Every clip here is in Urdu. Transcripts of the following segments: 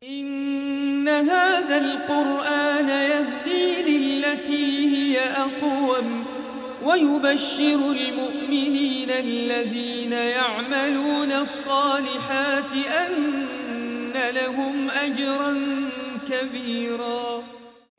إن هذا القرآن يهدي للتي هي أقوم ويبشر المؤمنين الذين يعملون الصالحات أن لهم أجرا كبيرا.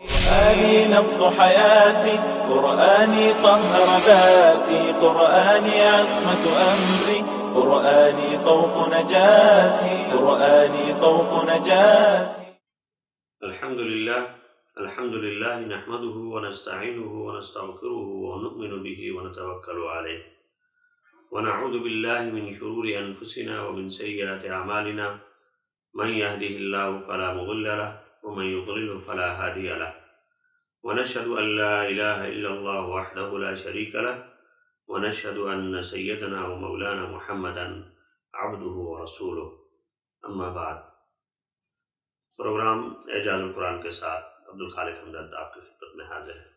قرآني نبض حياتي، قرآني طهر ذاتي، قرآني عصمة أمري، قرآني طوق نجاتي، قرآني طوق نجاتي. الحمد لله نحمده ونستعينه ونستغفره ونؤمن به ونتوكل عليه ونعوذ بالله من شرور أنفسنا ومن سيئات أعمالنا، من يهده الله فلا مضل له ومن يضلل فلا هادي له، ونشهد أن لا إله إلا الله وحده لا شريك له، ونشهد أن سيدنا ومولانا محمدا عبده ورسوله، اما بعد. پروگرام اعجاز القرآن کے ساتھ عبدالخالق ہمدرد آپ کی خدمت میں حاضر ہے۔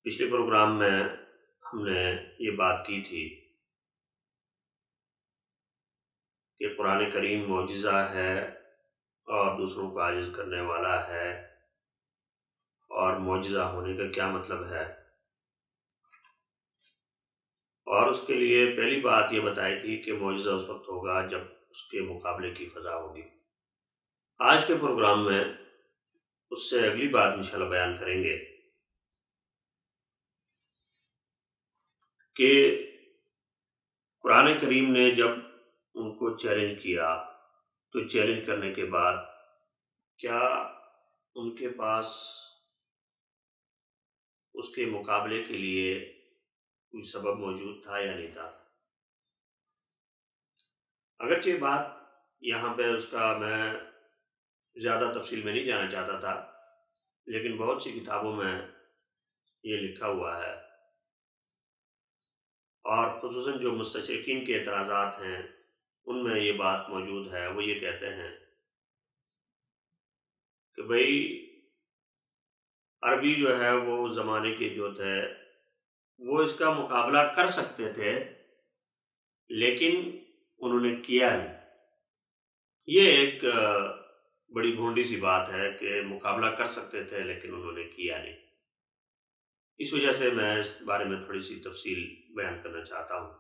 پچھلے پروگرام میں ہم نے یہ بات کی تھی کہ قرآن کریم معجزہ ہے اور دوسروں کو عاجز کرنے والا ہے، اور معجزہ ہونے کا کیا مطلب ہے، اور اس کے لیے پہلی بات یہ بتائی تھی کہ معجزہ اس وقت ہوگا جب اس کے مقابلے کی فضا ہوگی۔ آج کے پروگرام میں اس سے اگلی بات انشاءاللہ بیان کریں گے کہ قرآن کریم نے جب ان کو چیلنج کیا تو چیلنج کرنے کے بعد کیا ان کے پاس اس کے مقابلے کے لیے کوئی سبب موجود تھا یا نہیں تھا؟ اگرچہ بات یہاں پہ اس کا میں زیادہ تفصیل میں نہیں جانا چاہتا تھا، لیکن بہت سی کتابوں میں یہ لکھا ہوا ہے، اور خصوصاً جو مستشرقین کے اعتراضات ہیں ان میں یہ بات موجود ہے۔ وہ یہ کہتے ہیں کہ بھئی عربی جو ہے وہ اس زمانے کے جو تھے وہ اس کا مقابلہ کر سکتے تھے، لیکن انہوں نے کیا نہیں۔ یہ ایک بڑی بھونڈی سی بات ہے کہ مقابلہ کر سکتے تھے لیکن انہوں نے کیا نہیں۔ اس وجہ سے میں اس بارے میں تھوڑی سی تفصیل بیان کرنا چاہتا ہوں۔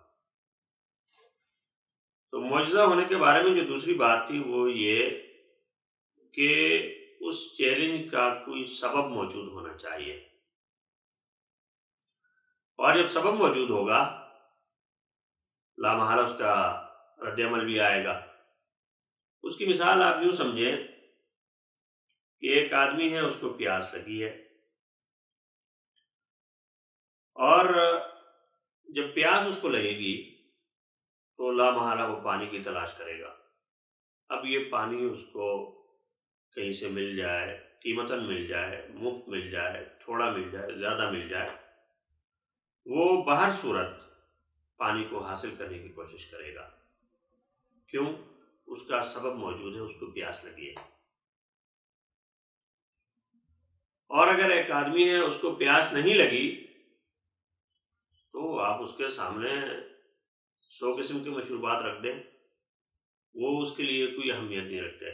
تو معجزہ ہونے کے بارے میں جو دوسری بات تھی وہ یہ کہ اس چیلنج کا کوئی سبب موجود ہونا چاہیے، اور جب سبب موجود ہوگا لامحالہ اس کا رد عمل بھی آئے گا۔ اس کی مثال آپ یوں سمجھیں کہ ایک آدمی ہے، اس کو پیاس لگی ہے، اور جب پیاس اس کو لگے گی تو لامحالہ وہ پانی کی تلاش کرے گا۔ اب یہ پانی اس کو کہیں سے مل جائے، قیمتاً مل جائے، مفت مل جائے، تھوڑا مل جائے، زیادہ مل جائے، وہ بہر صورت پانی کو حاصل کرنے کی کوشش کرے گا۔ کیوں؟ اس کا سبب موجود ہے، اس کو پیاس لگی ہے۔ اور اگر ایک آدمی ہے، اس کو پیاس نہیں لگی، تو آپ اس کے سامنے 100 قسم کے مشروبات رکھ دیں، وہ اس کے لیے کوئی اہمیت نہیں رکھتے،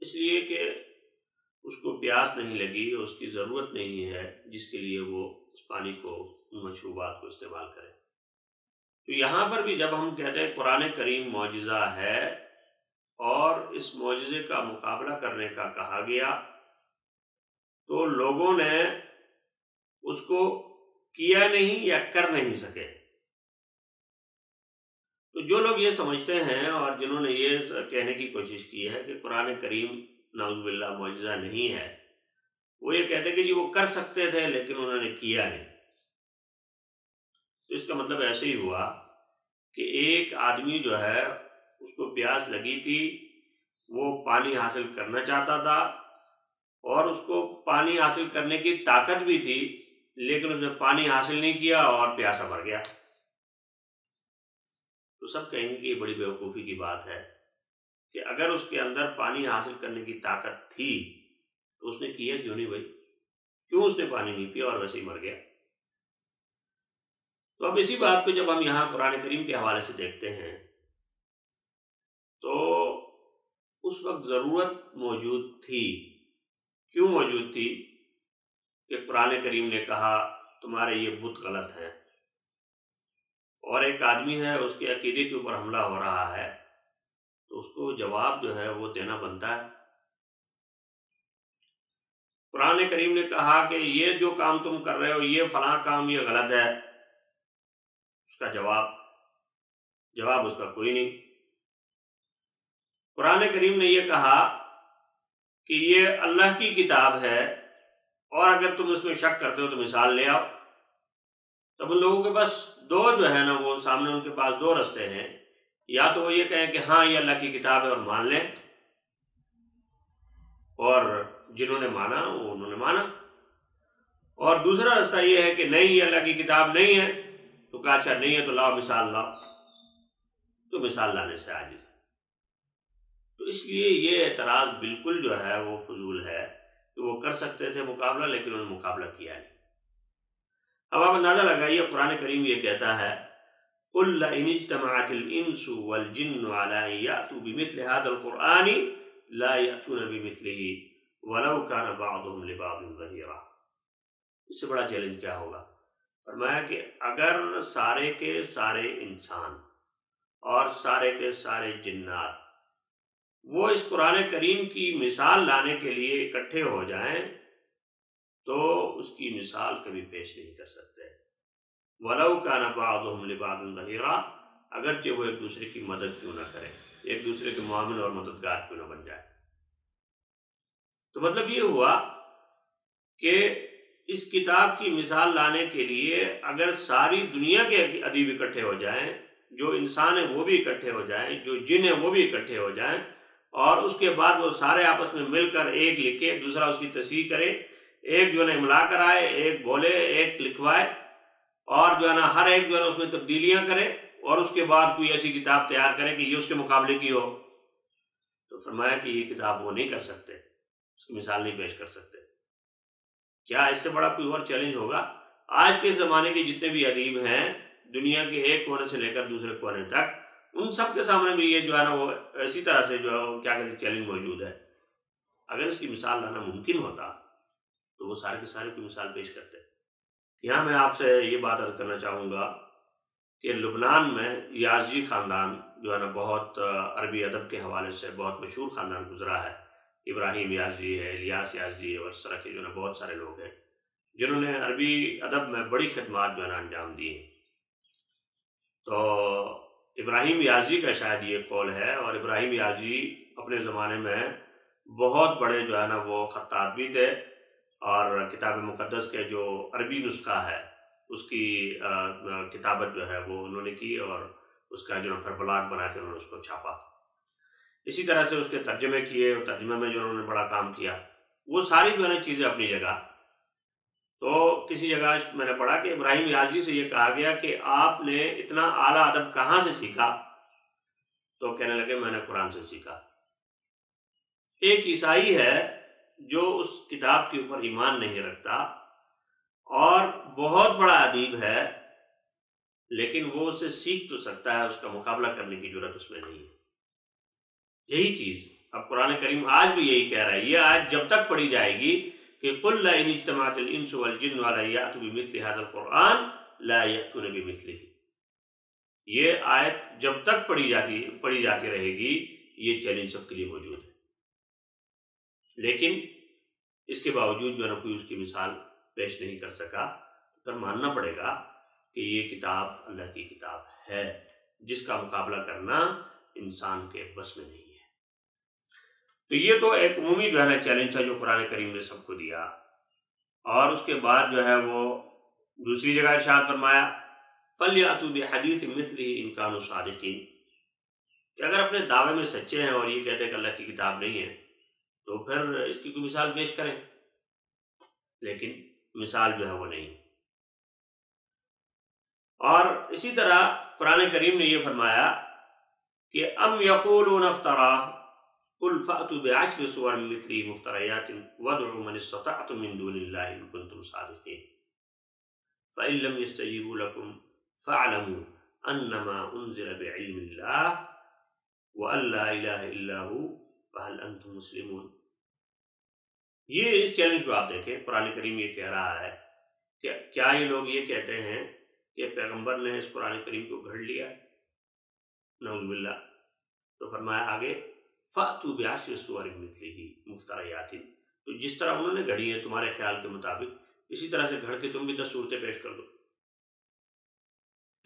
اس لیے کہ اس کو پیاس نہیں لگی، اس کی ضرورت نہیں ہے جس کے لیے وہ اس پانی کو، ان مشروبات کو استعمال کرے۔ تو یہاں پر بھی جب ہم کہتے ہیں قرآن کریم معجزہ ہے اور اس معجزے کا مقابلہ کرنے کا کہا گیا، تو لوگوں نے اس کو کیا نہیں یا کر نہیں سکے۔ تو جو لوگ یہ سمجھتے ہیں اور جنہوں نے یہ کہنے کی کوشش کی ہے کہ قرآن کریم نعوذ باللہ معجزہ نہیں ہے، وہ یہ کہتے ہیں کہ جی وہ کر سکتے تھے لیکن انہوں نے کیا نہیں۔ تو اس کا مطلب ایسے ہی ہوا کہ ایک آدمی جو ہے اس کو پیاس لگی تھی، وہ پانی حاصل کرنا چاہتا تھا، اور اس کو پانی حاصل کرنے کی طاقت بھی تھی، لیکن اس نے پانی حاصل نہیں کیا اور پیاسا مر گیا۔ تو سب کہیں گے کہ یہ بڑی بیوقوفی کی بات ہے کہ اگر اس کے اندر پانی حاصل کرنے کی طاقت تھی تو اس نے کیا کیوں نہیں بھائی؟ کیوں اس نے پانی نہیں پیا اور ویسے ہی مر گیا؟ تو اب اسی بات کو جب ہم یہاں قرآن کریم کے حوالے سے دیکھتے ہیں تو اس وقت ضرورت موجود تھی. کیوں موجود تھی؟ کہ قرآن کریم نے کہا تمہارے یہ بت غلط ہیں، اور ایک آدمی ہے اس کے عقیدے کے اوپر حملہ ہو رہا ہے، تو اس کو جواب جو ہے وہ دینا بنتا ہے. قرآن کریم نے کہا کہ یہ جو کام تم کر رہے ہو، یہ فلاں کام یہ غلط ہے، اس کا جواب اس کا کوئی نہیں. قرآن کریم نے یہ کہا کہ یہ اللہ کی کتاب ہے، اور اگر تم اس میں شک کرتے ہو تو مثال لے آؤ. تب ان لوگوں کے پاس دو جو ہے نا، وہ سامنے ان کے پاس دو رستے ہیں. یا تو وہ یہ کہیں کہ ہاں یہ اللہ کی کتاب ہے اور مان لیں، اور جنہوں نے مانا وہ انہوں نے مانا. اور دوسرا راستہ یہ ہے کہ نہیں یہ اللہ کی کتاب نہیں ہے، تو کہا اچھا نہیں ہے تو لاؤ مثال لاؤ، تو مثال لانے سے عاجز. تو اس لیے یہ اعتراض بالکل جو ہے وہ فضول ہے کہ وہ کر سکتے تھے مقابلہ، لیکن انہوں نے مقابلہ کیا نہیں. اب آپ اندازہ لگائیے، قرآن کریم یہ کہتا ہے قُلْ لَئِنِ اجْتَمَعَتِ الْإِنسُ وَالْجِنُّ عَلَىٰ أَن يَأْتُوا بِمِثْلِ هَٰذَا الْقُرْآنِ لَا يَأْتُونَ بِمِثْلِهِ وَلَوْ كَانَ بَعْضُهُمْ لِبَعْضٍ ظَهِيرًا. اس سے بڑا چیلنج کیا ہوگا؟ فرمایا کہ اگر سارے کے سارے انسان اور سارے کے سارے جنات وہ اس قرآن کریم کی مثال لانے کے لیے اکٹھے ہو جائیں تو اس کی مثال کبھی پیش نہیں کر سکتے. وَلَوْ كَانَ بَعْضُهُمْ لِبَعْضٍ ظَهِيرًا، اگرچہ وہ ایک دوسرے کی مدد کیوں نہ کریں، ایک دوسرے کے معاون اور مددگار کیوں نہ بن جائے. تو مطلب یہ ہوا کہ اس کتاب کی مثال لانے کے لیے اگر ساری دنیا کے ادیب اکٹھے ہو جائیں، جو انسان ہیں وہ بھی اکٹھے ہو جائیں، جو جن ہیں وہ بھی اکٹھے ہو جائیں، اور اس کے بعد وہ سارے آپس میں مل کر ایک لکھے، دوسرا اس کی تصحیح کرے، ایک جو ہے نا املا کرائے، ایک بولے، ایک لکھوائے، اور جو ہے نا ہر ایک جو ہے نا اس میں تبدیلیاں کرے، اور اس کے بعد کوئی ایسی کتاب تیار کرے کہ یہ اس کے مقابلے کی ہو، تو فرمایا کہ یہ کتاب وہ نہیں کر سکتے، اس کی مثال نہیں پیش کر سکتے. کیا اس سے بڑا کوئی اور چیلنج ہوگا؟ آج کے زمانے کے جتنے بھی ادیب ہیں دنیا کے ایک کونے سے لے کر دوسرے کونے تک، ان سب کے سامنے بھی یہ جو ہے نا وہ اسی طرح سے جو ہے کیا کہتے ہیں چیلنج موجود ہے. اگر اس کی مثال لانا ممکن ہوتا تو وہ سارے کے سارے کی مثال پیش کرتے. یہاں میں آپ سے یہ بات عرض کرنا چاہوں گا کہ لبنان میں یازجی خاندان جو ہے نا بہت عربی ادب کے حوالے سے بہت مشہور خاندان گزرا ہے. ابراہیم یازجی ہے، الیاس یازجی ہے، اور اس طرح کے جو ہے نا بہت سارے لوگ ہیں جنہوں نے عربی ادب میں بڑی خدمات جو ہے نا انجام دی ہیں. تو ابراہیم یازجی کا شاید یہ قول ہے، اور ابراہیم یازجی اپنے زمانے میں بہت بڑے جو ہے نا وہ خطاط بھی تھے، اور کتاب مقدس کے جو عربی نسخہ ہے اس کی کتابت جو ہے وہ انہوں نے کی، اور اس کا جو ہے پھر بلاگ بنا کے انہوں نے اس کو چھاپا. اسی طرح سے اس کے ترجمے کیے، اور ترجمے میں جو انہوں نے بڑا کام کیا. وہ ساری جو ہے نا چیزیں اپنی جگہ. تو کسی جگہ میں نے پڑھا کہ ابراہیم یازجی سے یہ کہا گیا کہ آپ نے اتنا اعلیٰ ادب کہاں سے سیکھا؟ تو کہنے لگے میں نے قرآن سے سیکھا. ایک عیسائی ہے جو اس کتاب کے اوپر ایمان نہیں رکھتا اور بہت بڑا ادیب ہے، لیکن وہ اسے سیکھ تو سکتا ہے، اس کا مقابلہ کرنے کی جرات اس میں نہیں ہے. یہی چیز اب قرآن کریم آج بھی یہی کہہ رہا ہے. یہ آیت جب تک پڑھی جائے گی کہ قُلْ لَئِنِ اجْتَمَعَتِ الْإِنسُ وَالْجِنُّ عَلَىٰ أَن يَأْتُوا بِمِثْلِ هَٰذَا الْقُرْآنِ لَا يَأْتُونَ بِمِثْلِهِ. یہ آیت جب تک پڑھی جاتی رہے گی یہ چیلنج سب کے لیے موجود ہے. لیکن اس کے باوجود جو ہے نا کوئی اس کی مثال پیش نہیں کر سکا. پھر ماننا پڑے گا کہ یہ کتاب اللہ کی کتاب ہے، جس کا مقابلہ کرنا انسان کے بس میں نہیں ہے. تو یہ تو ایک عمومی جو ہے نا چیلنج تھا جو قرآن کریم نے سب کو دیا. اور اس کے بعد جو ہے وہ دوسری جگہ ارشاد فرمایا فَلْيَأْتُوا بِحَدِيثٍ مِثْلِهِ إِن كَانُوا صَادِقِينَ، کہ اگر اپنے دعوے میں سچے ہیں اور یہ کہتے ہیں کہ اللہ کی کتاب نہیں ہے تو پھر اس کی کوئی مثال پیش کریں. لیکن مثال جو ہے وہ نہیں. اور اسی طرح قرآن کریم نے یہ فرمایا کہ ام یقولون افتراه قل فأتوا بعشر سور مثله مفتريات وادعوا من استطعتم من دون الله إن كنتم صادقين فإن لم يستجيبوا لكم فاعلموا أنما أنزل بعلم الله وأن لا إله إلا هو فَهَلْ أَنْتُمْ مُسْلِمُونَ۔ یہ اس چیلنج کو آپ دیکھیں، قرآن کریم یہ کہہ رہا ہے کہ کیا یہ لوگ یہ کہتے ہیں کہ پیغمبر نے اس قرآن کریم کو گھڑ لیا؟ نعوذ باللہ۔ تو فرمایا آگے فَأْتُوا بِعَشْرِ سُوَرٍ مِثْلِهِ مُفْتَرَيَاتٍ، تو جس طرح انہوں نے گھڑی ہے تمہارے خیال کے مطابق، اسی طرح سے گھڑ کے تم بھی 10 صورتیں پیش کر دو،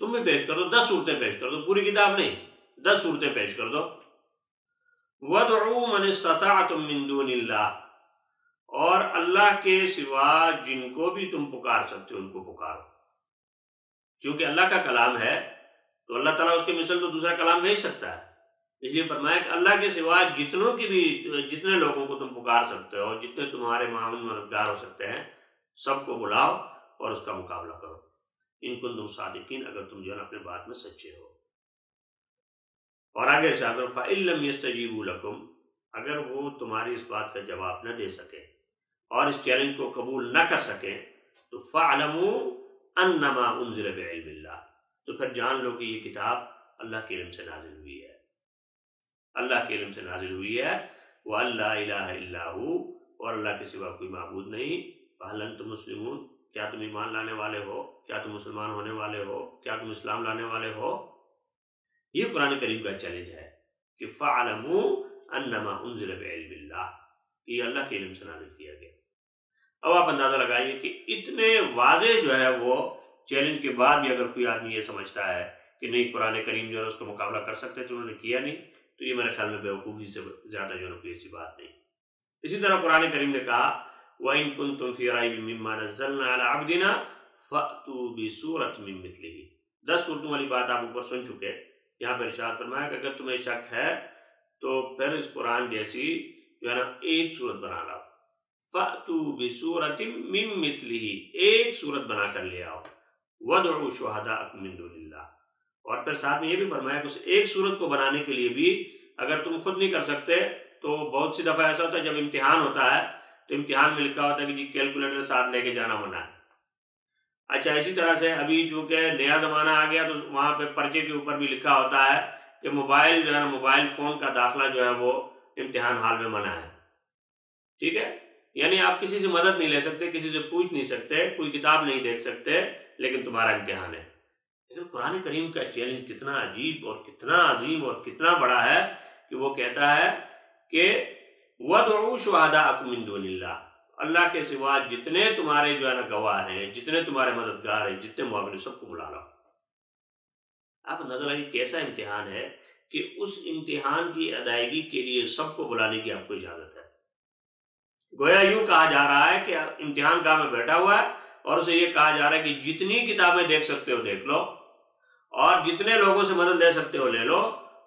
تم بھی پیش کر دو، 10 صورتیں پیش کر دو، پوری کتاب نہیں، 10 صورتیں پیش کر دو۔ وَادْعُوا مَنِ اسْتَطَعْتُم مِّن دُونِ اللَّهِ، اور اللہ کے سوا جن کو بھی تم پکار سکتے ہو ان کو پکارو، چونکہ اللہ کا کلام ہے تو اللہ تعالیٰ اس کے مثل تو دوسرا کلام بھیج سکتا ہے، اس لیے فرمایا کہ اللہ کے سوا جتنے لوگوں کو تم پکار سکتے ہو، جتنے تمہارے معاون مددگار ہو سکتے ہیں، سب کو بلاؤ اور اس کا مقابلہ کرو، ان کنتم صادقین، اگر تم جو ہے اپنے بات میں سچے ہو۔ اور آگے ارشاد ہے فَإِن لَّمْ يَسْتَجِيبُوا لَكُمْ، اگر وہ تمہاری اس بات کا جواب نہ دے سکے اور اس چیلنج کو قبول نہ کر سکیں تو فَاعْلَمُوا أَنَّمَا أُنزِلَ بِعِلْمِ اللَّهِ، تو پھر جان لو کہ یہ کتاب اللہ کے علم سے نازل ہوئی ہے، اللہ کے علم سے نازل ہوئی ہے، وَأَن لَّا إِلَٰهَ إِلَّا هُوَ، اور اللہ کے سوا کوئی معبود نہیں، فَهَلْ أَنْتُمْ مُسْلِمُونَ، کیا تم ایمان لانے والے ہو، کیا تم مسلمان ہونے والے ہو، کیا تم اسلام لانے والے ہو؟ یہ قرآن کریم کا چیلنج ہے کہ فَاعْلَمُوا أَنَّمَا أُنزِلَ بِعِلْمِ اللَّهِ، کہ یہ اللہ کے علم سے نازل کیا گیا۔ اب آپ اندازہ لگائیے کہ اتنے واضح جو ہے وہ چیلنج کے بعد بھی اگر کوئی آدمی یہ سمجھتا ہے کہ نہیں قرآن کریم جو ہے اس کو مقابلہ کر سکتے تو انہوں نے کیا نہیں، تو یہ میرے خیال میں بیوقوفی سے زیادہ جو ہے کوئی ایسی بات نہیں۔ اسی طرح قرآن کریم نے کہا وَإِن كُنتُمْ فِي رَيْبٍ مِّمَّا نَزَّلْنَا عَلَىٰ عَبْدِنَا فَأْتُوا بِسُورَةٍ مِّن مِّثْلِهِ، 10 صورتوں والی بات آپ اوپر سن چکے، یہاں پر ارشاد فرمایا کہ اگر تمہیں شک ہے تو پھر اس قرآن جیسی جو ہے نا ایک صورت بنا لاؤ، فَأْتُوا بِسُورَةٍ مِّن مِّثْلِهِ، ایک صورت بنا کر لے آؤ، وَادْعُوا شُهَدَاءَكُم مِّن دُونِ اللَّهِ، اور پھر ساتھ میں یہ بھی فرمایا کہ اس ایک صورت کو بنانے کے لیے بھی اگر تم خود نہیں کر سکتے تو بہت سی دفعہ ایسا ہوتا ہے جب امتحان ہوتا ہے تو امتحان میں لکھا ہوتا ہے کہ جی کیلکولیٹر ساتھ لے کے جانا منع ہے۔ اچھا اسی طرح سے ابھی چونکہ نیا زمانہ آ گیا تو وہاں پہ پرچے کے اوپر بھی لکھا ہوتا ہے کہ موبائل جو ہے نا موبائل فون کا داخلہ جو ہے وہ امتحان حال میں منع ہے، ٹھیک ہے، یعنی آپ کسی سے مدد نہیں لے سکتے، کسی سے پوچھ نہیں سکتے، کوئی کتاب نہیں دیکھ سکتے، لیکن تمہارا امتحان ہے۔ لیکن قرآن کریم کا چیلنج کتنا عجیب اور کتنا عظیم اور کتنا بڑا ہے کہ وہ کہتا ہے کہ وَادْعُوا شُهَدَاءَكُم مِّن دُونِ اللَّهِ، اللہ کے سوا جتنے تمہارے جو ہے نا گواہ ہیں، جتنے تمہارے مددگار ہیں، جتنے معاون، سب کو بلا لاؤ۔ آپ نظر آئیے کیسا امتحان ہے کہ اس امتحان کی ادائیگی کے لیے سب کو بلانے کی آپ کو اجازت ہے۔ گویا یوں کہا جا رہا ہے کہ امتحان گاہ میں بیٹھا ہوا ہے اور اسے یہ کہا جا رہا ہے کہ جتنی کتابیں دیکھ سکتے ہو دیکھ لو اور جتنے لوگوں سے مدد لے سکتے ہو لے لو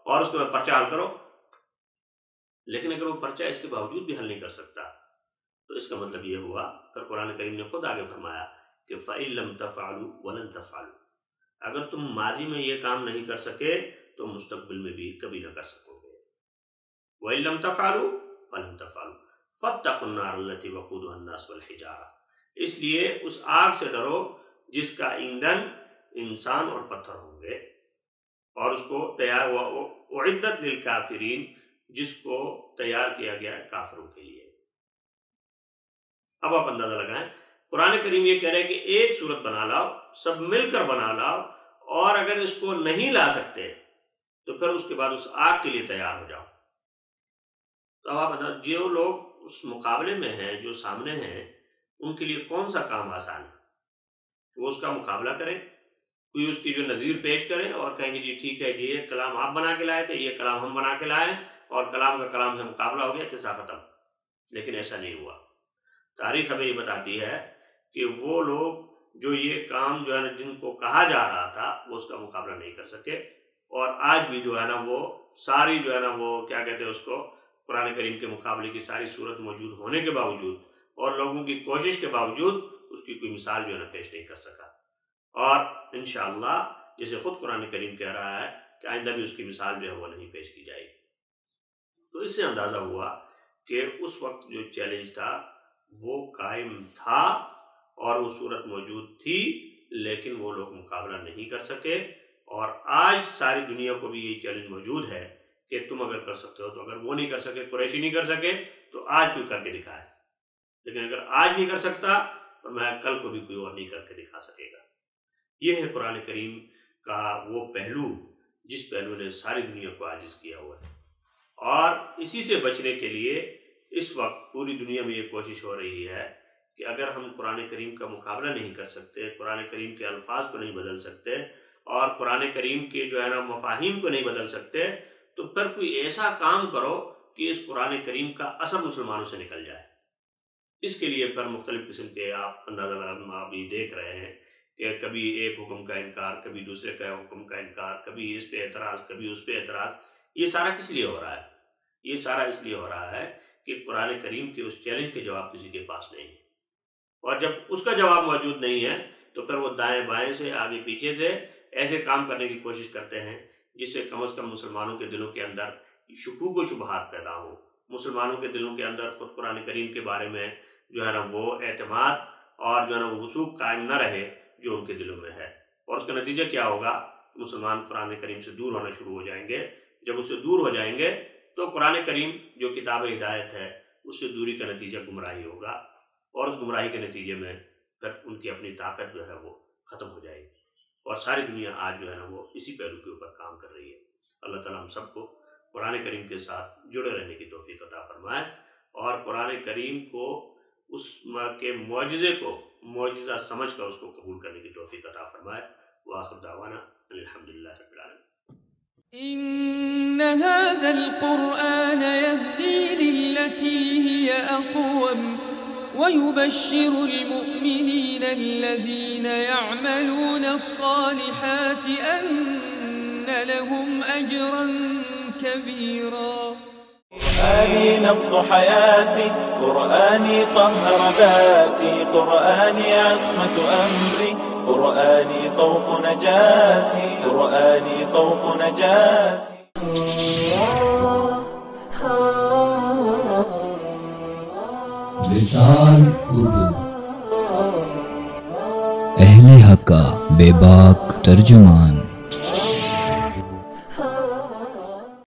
اور اس کے بعد پرچہ حل کرو۔ لیکن اگر وہ پرچہ اس کے باوجود بھی حل نہیں کر سکتا تو اس کا مطلب یہ ہوا، پھر قرآن کریم نے خود آگے فرمایا کہ فَإِن لَّمْ تَفْعَلُوا وَلَن تَفْعَلُوا، اگر تم ماضی میں یہ کام نہیں کر سکے تو مستقبل میں بھی کبھی نہ کر سکو گے۔ وَإِن لَّمْ تَفْعَلُوا وَلَن تَفْعَلُوا فَاتَّقُوا النَّارَ الَّتِي وَقُودُهَا النَّاسُ وَالْحِجَارَةُ، اس لیے اس آگ سے ڈرو جس کا ایندھن انسان اور پتھر ہوں گے، اور اس کو تیار اعدت للکافرین، جس کو تیار کیا گیا ہے کافروں کے لیے۔ اب آپ اندازہ لگائیں، قرآن کریم یہ کہہ رہے کہ ایک صورت بنا لاؤ، سب مل کر بنا لاؤ، اور اگر اس کو نہیں لا سکتے تو پھر اس کے بعد اس آگ کے لیے تیار ہو جاؤ۔ تو اب آپ جو لوگ اس مقابلے میں ہیں، جو سامنے ہیں، ان کے لیے کون سا کام آسان ہے؟ وہ اس کا مقابلہ کریں، کوئی اس کی جو نظیر پیش کریں اور کہیں گے جی ٹھیک ہے جی یہ کلام آپ بنا کے لائے تھے، یہ کلام ہم بنا کے لائے اور کلام کا کلام سے مقابلہ ہو گیا، قصہ ختم۔ لیکن ایسا نہیں ہوا۔ تاریخ ہمیں یہ بتاتی ہے کہ وہ لوگ جو یہ کام جو ہے نا جن کو کہا جا رہا تھا وہ اس کا مقابلہ نہیں کر سکے، اور آج بھی جو ہے نا وہ ساری جو ہے نا وہ کیا کہتے ہیں اس کو، قرآن کریم کے مقابلے کی ساری صورت موجود ہونے کے باوجود اور لوگوں کی کوشش کے باوجود اس کی کوئی مثال جو ہے نا پیش نہیں کر سکا، اور انشاءاللہ جیسے خود قرآن کریم کہہ رہا ہے کہ آئندہ بھی اس کی مثال جو ہے وہ نہیں پیش کی جائے گی۔ تو اس سے اندازہ ہوا کہ اس وقت جو چیلنج تھا وہ قائم تھا اور وہ صورت موجود تھی، لیکن وہ لوگ مقابلہ نہیں کر سکے، اور آج ساری دنیا کو بھی یہ چیلنج موجود ہے کہ تم اگر کر سکتے ہو تو، اگر وہ نہیں کر سکے، قریشی نہیں کر سکے تو آج کوئی کر کے دکھائے، لیکن اگر آج نہیں کر سکتا تو میں کل کو بھی کوئی اور نہیں کر کے دکھا سکے گا۔ یہ ہے قرآن کریم کا وہ پہلو جس پہلو نے ساری دنیا کو عاجز کیا ہوا ہے، اور اسی سے بچنے کے لیے اس وقت پوری دنیا میں یہ کوشش ہو رہی ہے کہ اگر ہم قرآن کریم کا مقابلہ نہیں کر سکتے، قرآن کریم کے الفاظ کو نہیں بدل سکتے، اور قرآن کریم کے جو ہے نا مفاہیم کو نہیں بدل سکتے، تو پھر کوئی ایسا کام کرو کہ اس قرآن کریم کا اثر مسلمانوں سے نکل جائے۔ اس کے لیے پھر مختلف قسم کے آپ اندازہ ابھی دیکھ رہے ہیں کہ کبھی ایک حکم کا انکار، کبھی دوسرے کا حکم کا انکار، کبھی اس پہ اعتراض، کبھی اس پہ اعتراض۔ یہ سارا کس لیے ہو رہا ہے؟ یہ سارا اس لیے ہو رہا ہے کہ قرآن کریم کے اس چیلنج کے جواب کسی کے پاس نہیں ہے، اور جب اس کا جواب موجود نہیں ہے تو پھر وہ دائیں بائیں سے، آگے پیچھے سے ایسے کام کرنے کی کوشش کرتے ہیں جس سے کم از کم مسلمانوں کے دلوں کے اندر شکوک و شبہات پیدا ہوں، مسلمانوں کے دلوں کے اندر خود قرآن کریم کے بارے میں جو ہے نا وہ اعتماد اور جو ہے نا وہ وثوق قائم نہ رہے جو ان کے دلوں میں ہے۔ اور اس کا نتیجہ کیا ہوگا؟ مسلمان قرآن کریم سے دور ہونا شروع ہو جائیں گے۔ جب اس سے دور ہو جائیں گے تو قرآن کریم جو کتاب ہدایت ہے اس سے دوری کا نتیجہ گمراہی ہوگا، اور اس گمراہی کے نتیجے میں پھر ان کی اپنی طاقت جو ہے وہ ختم ہو جائے گی، اور ساری دنیا آج جو ہے نا وہ اسی پہلو کے اوپر کام کر رہی ہے۔ اللہ تعالیٰ ہم سب کو قرآن کریم کے ساتھ جڑے رہنے کی توفیق عطا فرمائے، اور قرآن کریم کو اس کے معجزے کو معجزہ سمجھ کر اس کو قبول کرنے کی توفیق عطا فرمائے۔ وآخر دعوانا الحمدللہ رب العالمین۔ إن هذا القرآن يهدي للتي هي أقوم ويبشر المؤمنين الذين يعملون الصالحات أن لهم أجرا كبيرا۔ قرآني نبض حياتي، قرآني طهر ذاتي، قرآني عصمة أمري، قرآني طوق نجاتي، قرآني طوق نجاتي۔ وصال اردو، اہل حق کا بے باک ترجمان۔